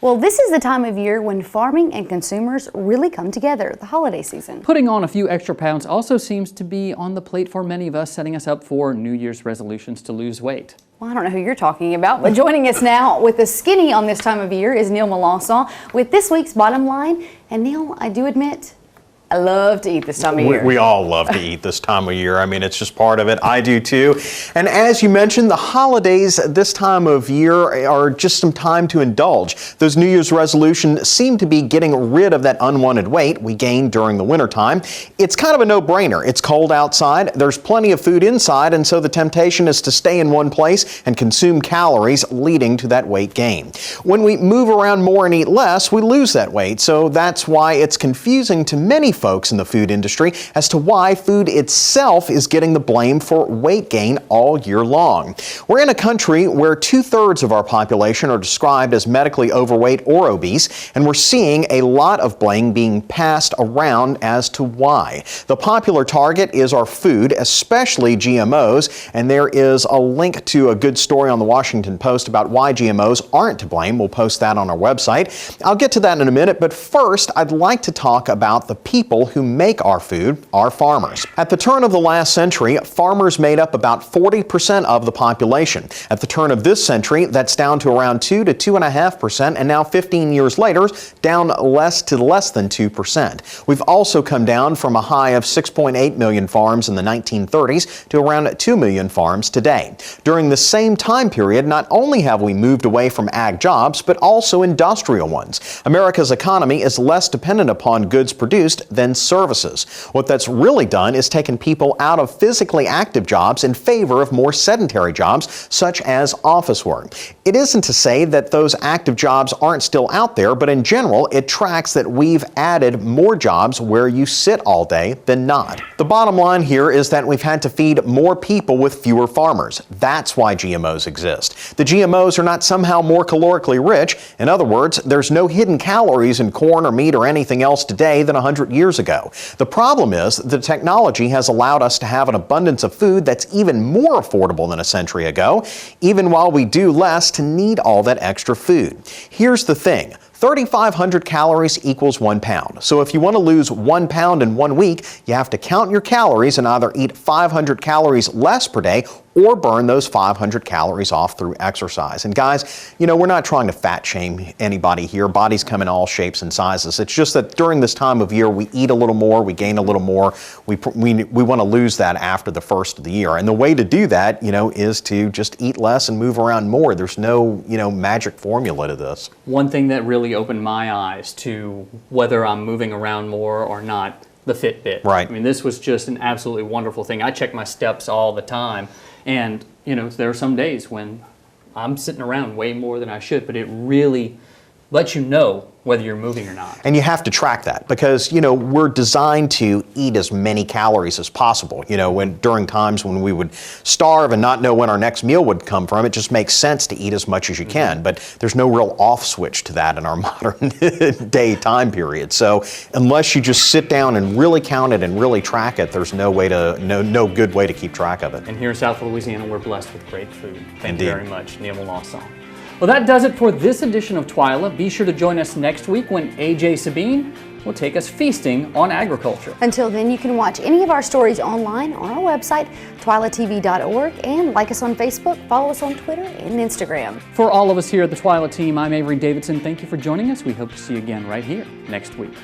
Well, this is the time of year when farming and consumers really come together, the holiday season. Putting on a few extra pounds also seems to be on the plate for many of us, setting us up for New Year's resolutions to lose weight. Well, I don't know who you're talking about, but joining us now with the skinny on this time of year is Neil Melancon with this week's Bottom Line. And Neil, I do admit, I love to eat this time of year. We all love to eat this time of year. I mean, it's just part of it. I do too. And as you mentioned, the holidays this time of year are just some time to indulge. Those New Year's resolutions seem to be getting rid of that unwanted weight we gained during the wintertime. It's kind of a no-brainer. It's cold outside, there's plenty of food inside, and so the temptation is to stay in one place and consume calories, leading to that weight gain. When we move around more and eat less, we lose that weight. So that's why it's confusing to many folks in the food industry as to why food itself is getting the blame for weight gain all year long. We're in a country where 2/3 of our population are described as medically overweight or obese, and we're seeing a lot of blame being passed around as to why. The popular target is our food, especially GMOs, and there is a link to a good story on the Washington Post about why GMOs aren't to blame. We'll post that on our website. I'll get to that in a minute, but first I'd like to talk about the people who make our food, our farmers. At the turn of the last century, farmers made up about 40% of the population. At the turn of this century, that's down to around 2 to 2.5%, and now 15 years later, down less than 2%. We've also come down from a high of 6.8 million farms in the 1930s to around 2 million farms today. During the same time period, not only have we moved away from ag jobs, but also industrial ones. America's economy is less dependent upon goods produced than services. What that's really done is taken people out of physically active jobs in favor of more sedentary jobs, such as office work. It isn't to say that those active jobs aren't still out there, but in general, it tracks that we've added more jobs where you sit all day than not. The bottom line here is that we've had to feed more people with fewer farmers. That's why GMOs exist. The GMOs are not somehow more calorically rich. In other words, there's no hidden calories in corn or meat or anything else today than 100 years ago. The problem is the technology has allowed us to have an abundance of food that's even more affordable than a century ago, even while we do less to need all that extra food. Here's the thing. 3,500 calories equals 1 pound. So if you want to lose 1 pound in 1 week, you have to count your calories and either eat 500 calories less per day or burn those 500 calories off through exercise. And guys, you know, we're not trying to fat shame anybody here. Bodies come in all shapes and sizes. It's just that during this time of year, we eat a little more, we gain a little more. We want to lose that after the first of the year. And the way to do that, you know, is to just eat less and move around more. There's no, you know, magic formula to this. One thing that really opened my eyes to whether I'm moving around more or not, the Fitbit. Right. I mean, this was just an absolutely wonderful thing. I check my steps all the time. And, you know, there are some days when I'm sitting around way more than I should, but it really lets you know whether you're moving or not. And you have to track that because, you know, we're designed to eat as many calories as possible. You know, during times when we would starve and not know when our next meal would come from, it just makes sense to eat as much as you can. But there's no real off switch to that in our modern day time period. So unless you just sit down and really count it and really track it, there's no good way to keep track of it. And here in South Louisiana, we're blessed with great food. Thank Indeed. you very much, Neil Melancon. Well, that does it for this edition of TWILA. Be sure to join us next week when AJ Sabine will take us feasting on agriculture. Until then, you can watch any of our stories online on our website, twilatv.org, and like us on Facebook, follow us on Twitter and Instagram. For all of us here at the TWILA team, I'm Avery Davidson. Thank you for joining us. We hope to see you again right here next week.